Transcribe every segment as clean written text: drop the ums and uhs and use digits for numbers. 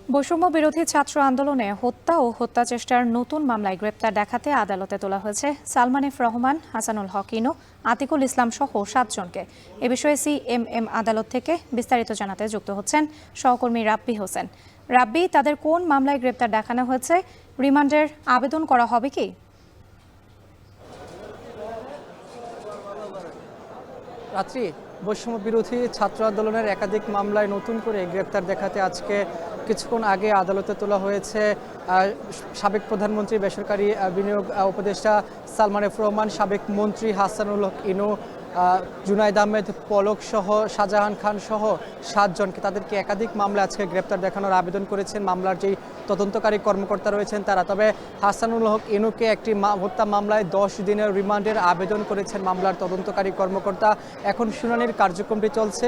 বৈষম্য বিরোধী ছাত্র আন্দোলনে হত্যা ও হত্যা চেষ্টার নতুন মামলায় গ্রেপ্তার দেখাতে আদালতে তোলা হয়েছে সালমান এফ রহমান, হাসানুল হক ইনু, আতিকুল ইসলাম সহ 7 জনকে। এ বিষয়ে সিএমএম আদালত থেকে বিস্তারিত জানাতে যুক্ত হচ্ছেন সহকর্মী রাব্বি হোসেন। রাব্বি, তাদের কোন মামলায় গ্রেপ্তার দেখানো হয়েছে? রিমান্ডের আবেদন করা হবে কি? রাত্রি বৈষম্য বিরোধী ছাত্র আন্দোলনের একাধিক মামলায় নতুন করে গ্রেপ্তার দেখাতে আজকে কিছুক্ষণ আগে আদালতে তোলা হয়েছে সাবেক প্রধানমন্ত্রী, বেসরকারি বিনিয়োগ উপদেষ্টা সালমান এফ রহমান, সাবেক মন্ত্রী হাসানুল হক ইনু, জুনাইদ আহমেদ পলক সহ শাহজাহান খান সহ 7 জনকে। তাদেরকে একাধিক মামলা আজকে গ্রেপ্তার দেখানোর আবেদন করেছেন মামলার যেই তদন্তকারী কর্মকর্তা রয়েছেন তারা। তবে হাসানুল হক ইনুকে একটি হত্যা মামলায় 10 দিনের রিমান্ডের আবেদন করেছেন মামলার তদন্তকারী কর্মকর্তা। এখন শুনানির কার্যক্রমটি চলছে।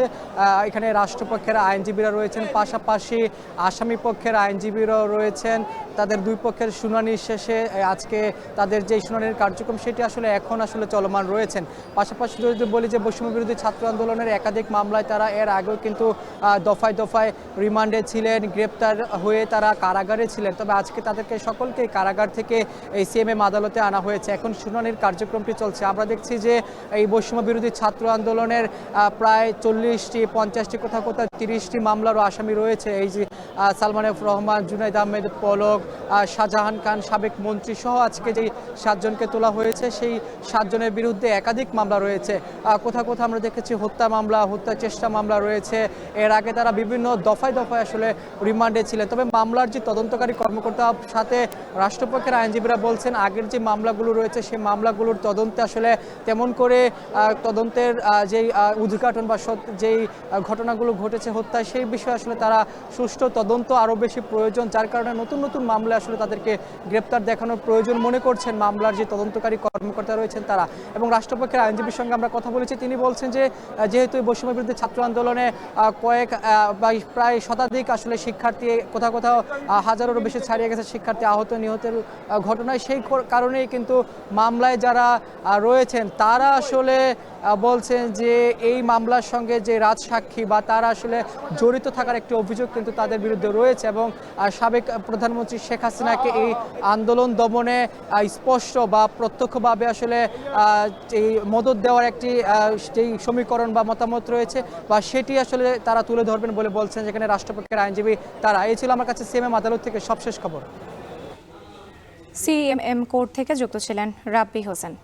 এখানে রাষ্ট্রপক্ষের আইনজীবীরা রয়েছেন, পাশাপাশি আসামি পক্ষের আইনজীবীরাও রয়েছেন। তাদের দুই পক্ষের শুনানি শেষে আজকে তাদের যে শুনানির কার্যক্রম সেটি এখন চলমান রয়েছেন। পাশাপাশি যদি বলি যে বৈষম্য বিরোধী ছাত্র আন্দোলনের একাধিক মামলায় তারা এর আগেও কিন্তু দফায় দফায় রিমান্ডে ছিলেন, গ্রেপ্তার হয়ে তারা কারাগারে ছিলেন। তবে আজকে তাদেরকে সকলকে কারাগার থেকে এই সিএমএম আদালতে আনা হয়েছে। এখন শুনানির কার্যক্রমটি চলছে। আমরা দেখছি যে এই বৈষম্য বিরোধী ছাত্র আন্দোলনের প্রায় 40টি 50টি কোথাও 30টি মামলারও আসামি রয়েছে। এই যে সালমান এফ রহমান, জুনাইদ আহমেদ পলক, শাহজাহান খান, সাবেক মন্ত্রী সহ আজকে যেই 7 জনকে তোলা হয়েছে সেই 7 জনের বিরুদ্ধে একাধিক মামলা রয়েছে। কোথাও কোথাও আমরা দেখেছি হত্যা মামলা, হত্যা চেষ্টা মামলা রয়েছে। এর আগে তারা বিভিন্ন দফায় দফায় রিমান্ডে ছিলেন। তবে মামলার যে তদন্তকারী কর্মকর্তার সাথে রাষ্ট্রপক্ষের আইনজীবীরা বলছেন আগের যে মামলাগুলো রয়েছে সেই মামলাগুলোর তদন্তে তেমন করে তদন্তের যেই উদ্ঘাটন বা যেই ঘটনাগুলো ঘটেছে হত্যায় সেই বিষয়ে তারা সুষ্ঠু তদন্ত আরও বেশি প্রয়োজন, যার কারণে নতুন নতুন মামলায় তাদেরকে গ্রেপ্তার দেখানোর প্রয়োজন মনে করছেন মামলার যে তদন্তকারী কর্মকর্তা রয়েছেন তারা। এবং রাষ্ট্রপক্ষের আইনজীবীর সঙ্গে আমরা কথা বলেছি, তিনি বলছেন যে যেহেতু বৈষম্য বিরোধী ছাত্র আন্দোলনে প্রায় শতাধিক শিক্ষার্থী, কোথাও কোথাও হাজারেরও বেশি ছাড়িয়ে গেছে শিক্ষার্থী আহত নিহতের ঘটনায়, সেই কারণেই কিন্তু মামলায় যারা রয়েছেন তারা বলছেন যে এই মামলার সঙ্গে যে রাজসাক্ষী বা তারা জড়িত থাকার একটি অভিযোগ কিন্তু তাদের বিরুদ্ধে রয়েছে। এবং সাবেক প্রধানমন্ত্রী শেখ হাসিনাকে এই আন্দোলন দমনে স্পষ্ট বা প্রত্যক্ষভাবে এই মদত দেওয়ার একটি যেই সমীকরণ বা মতামত রয়েছে বা সেটি তারা তুলে ধরবেন বলে বলছেন যেখানে রাষ্ট্রপক্ষের আইনজীবী তারা। এই ছিল আমার কাছে সিএমএম আদালত থেকে সবশেষ খবর। সিএমএম কোর্ট থেকে যুক্ত ছিলেন রাব্বি হোসেন।